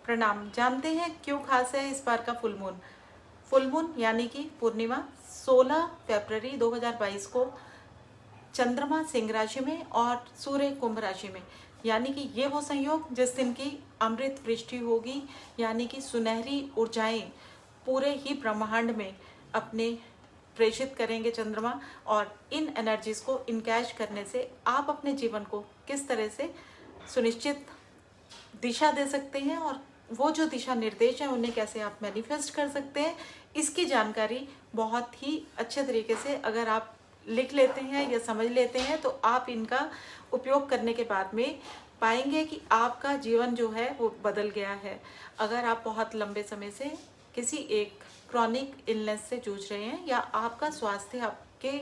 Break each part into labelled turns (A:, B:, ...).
A: प्रणाम। जानते हैं क्यों खास है इस बार का फुल मून? फुल मून यानी कि पूर्णिमा 16 फरवरी 2022 को चंद्रमा सिंह राशि में और सूर्य कुंभ राशि में, यानी कि ये वो संयोग जिस दिन की अमृत वृष्टि होगी, यानी कि सुनहरी ऊर्जाएं पूरे ही ब्रह्मांड में अपने प्रेषित करेंगे चंद्रमा। और इन एनर्जीज को इनकैश करने से आप अपने जीवन को किस तरह से सुनिश्चित दिशा दे सकते हैं और वो जो दिशा निर्देश है उन्हें कैसे आप मैनिफेस्ट कर सकते हैं, इसकी जानकारी बहुत ही अच्छे तरीके से अगर आप लिख लेते हैं या समझ लेते हैं तो आप इनका उपयोग करने के बाद में पाएंगे कि आपका जीवन जो है वो बदल गया है। अगर आप बहुत लंबे समय से किसी एक क्रॉनिक इलनेस से जूझ रहे हैं या आपका स्वास्थ्य आपके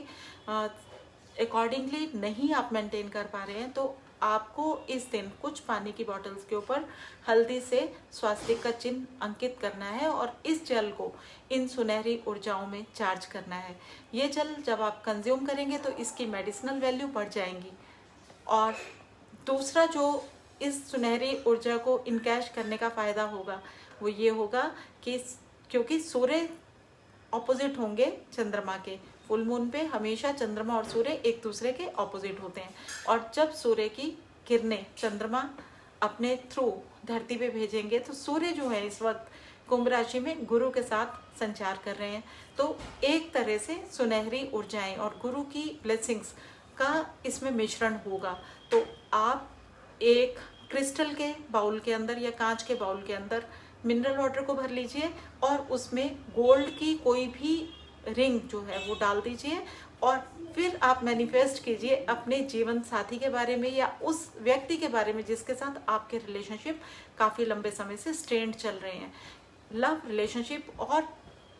A: अकॉर्डिंगली नहीं आप मेंटेन कर पा रहे हैं, तो आपको इस दिन कुछ पानी की बॉटल्स के ऊपर हल्दी से स्वास्तिक का चिन्ह अंकित करना है और इस जल को इन सुनहरी ऊर्जाओं में चार्ज करना है। ये जल जब आप कंज्यूम करेंगे तो इसकी मेडिसिनल वैल्यू बढ़ जाएंगी। और दूसरा जो इस सुनहरी ऊर्जा को इनकैश करने का फायदा होगा वो ये होगा कि क्योंकि सूर्य ऑपोजिट होंगे चंद्रमा के, फुल मून पे हमेशा चंद्रमा और सूर्य एक दूसरे के ऑपोजिट होते हैं। और जब सूर्य की किरणें चंद्रमा अपने थ्रू धरती पे भेजेंगे तो सूर्य जो है इस वक्त कुंभ राशि में गुरु के साथ संचार कर रहे हैं, तो एक तरह से सुनहरी ऊर्जाएं और गुरु की ब्लेसिंग्स का इसमें मिश्रण होगा। तो आप एक क्रिस्टल के बाउल के अंदर या कांच के बाउल के अंदर मिनरल वाटर को भर लीजिए और उसमें गोल्ड की कोई भी रिंग जो है वो डाल दीजिए और फिर आप मैनिफेस्ट कीजिए अपने जीवन साथी के बारे में या उस व्यक्ति के बारे में जिसके साथ आपके रिलेशनशिप काफ़ी लंबे समय से स्ट्रेन्ड चल रहे हैं। लव रिलेशनशिप और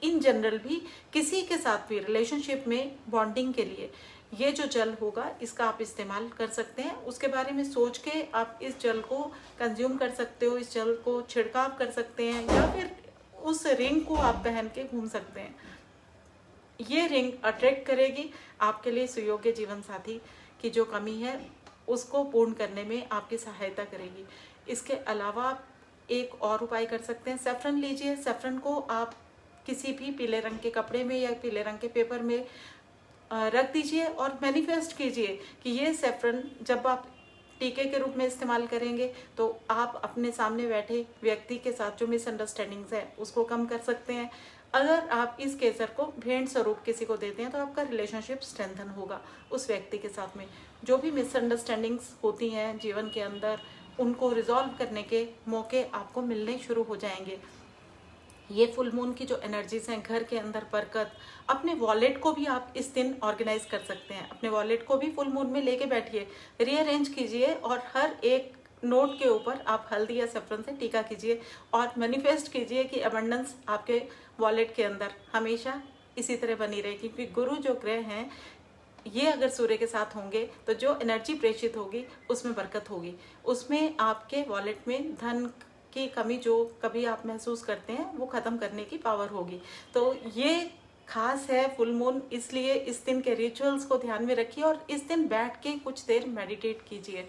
A: इन जनरल भी किसी के साथ भी रिलेशनशिप में बॉन्डिंग के लिए ये जो जल होगा इसका आप इस्तेमाल कर सकते हैं। उसके बारे में सोच के आप इस जल को कंज्यूम कर सकते हो, इस जल को छिड़काव कर सकते हैं या फिर उस रिंग को आप पहन के घूम सकते हैं। ये रिंग अट्रैक्ट करेगी आपके लिए सुयोग्य जीवन साथी की जो कमी है उसको पूर्ण करने में आपकी सहायता करेगी। इसके अलावा आप एक और उपाय कर सकते हैं। सैफरन लीजिए, सैफरन को आप किसी भी पीले रंग के कपड़े में या पीले रंग के पेपर में रख दीजिए और मैनिफेस्ट कीजिए कि ये सैफरन जब आप टीके के रूप में इस्तेमाल करेंगे तो आप अपने सामने बैठे व्यक्ति के साथ जो मिसअंडरस्टैंडिंग्स है उसको कम कर सकते हैं। अगर आप इस केसर को भेंट स्वरूप किसी को देते हैं तो आपका रिलेशनशिप स्ट्रेंथन होगा उस व्यक्ति के साथ में। जो भी मिसअंडरस्टैंडिंग्स होती हैं जीवन के अंदर उनको रिजॉल्व करने के मौके आपको मिलने शुरू हो जाएंगे। ये फुल मून की जो एनर्जीज हैं, घर के अंदर बरकत, अपने वॉलेट को भी आप इस दिन ऑर्गेनाइज कर सकते हैं। अपने वॉलेट को भी फुल मून में लेके बैठिए, रीअरेंज कीजिए और हर एक नोट के ऊपर आप हल्दी या सैफरन से टीका कीजिए और मैनिफेस्ट कीजिए कि अबंडेंस आपके वॉलेट के अंदर हमेशा इसी तरह बनी रहे। क्योंकि गुरु जो ग्रह हैं ये अगर सूर्य के साथ होंगे तो जो एनर्जी प्रेषित होगी उसमें बरकत होगी, उसमें आपके वॉलेट में धन की कमी जो कभी आप महसूस करते हैं वो ख़त्म करने की पावर होगी। तो ये खास है फुल मून, इसलिए इस दिन के रिचुअल्स को ध्यान में रखिए और इस दिन बैठ के कुछ देर मेडिटेट कीजिए।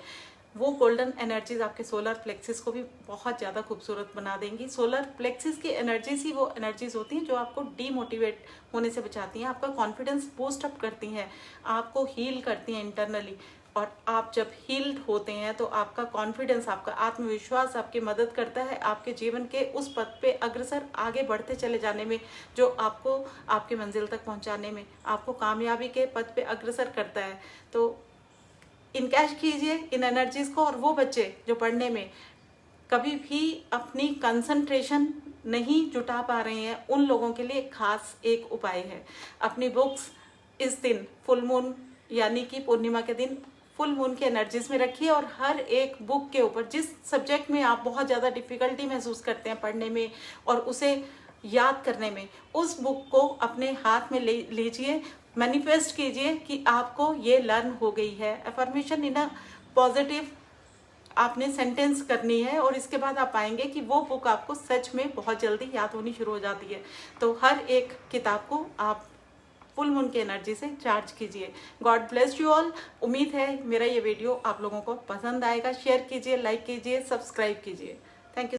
A: वो गोल्डन एनर्जीज आपके सोलर प्लेक्सिस को भी बहुत ज़्यादा खूबसूरत बना देंगी। सोलर प्लेक्सिस की एनर्जीज ही वो एनर्जीज होती हैं जो आपको डीमोटिवेट होने से बचाती हैं, आपका कॉन्फिडेंस बूस्ट अप करती हैं, आपको हील करती हैं इंटरनली। और आप जब हील्ड होते हैं तो आपका कॉन्फिडेंस, आपका आत्मविश्वास आपकी मदद करता है आपके जीवन के उस पथ पे अग्रसर आगे बढ़ते चले जाने में, जो आपको आपके मंजिल तक पहुंचाने में, आपको कामयाबी के पथ पे अग्रसर करता है। तो इनकैश कीजिए इन एनर्जीज को। और वो बच्चे जो पढ़ने में कभी भी अपनी कंसंट्रेशन नहीं जुटा पा रहे हैं उन लोगों के लिए खास एक उपाय है। अपनी बुक्स इस दिन फुल मून यानी कि पूर्णिमा के दिन फुल मून की एनर्जीज में रखिए और हर एक बुक के ऊपर जिस सब्जेक्ट में आप बहुत ज़्यादा डिफिकल्टी महसूस करते हैं पढ़ने में और उसे याद करने में, उस बुक को अपने हाथ में लीजिए, मैनिफेस्ट कीजिए कि आपको ये लर्न हो गई है। अफर्मेशन इन अ पॉजिटिव आपने सेंटेंस करनी है और इसके बाद आप पाएंगे कि वो बुक आपको सच में बहुत जल्दी याद होनी शुरू हो जाती है। तो हर एक किताब को आप फुल मून की एनर्जी से चार्ज कीजिए। God bless you all. उम्मीद है मेरा ये वीडियो आप लोगों को पसंद आएगा। शेयर कीजिए, लाइक कीजिए, सब्सक्राइब कीजिए।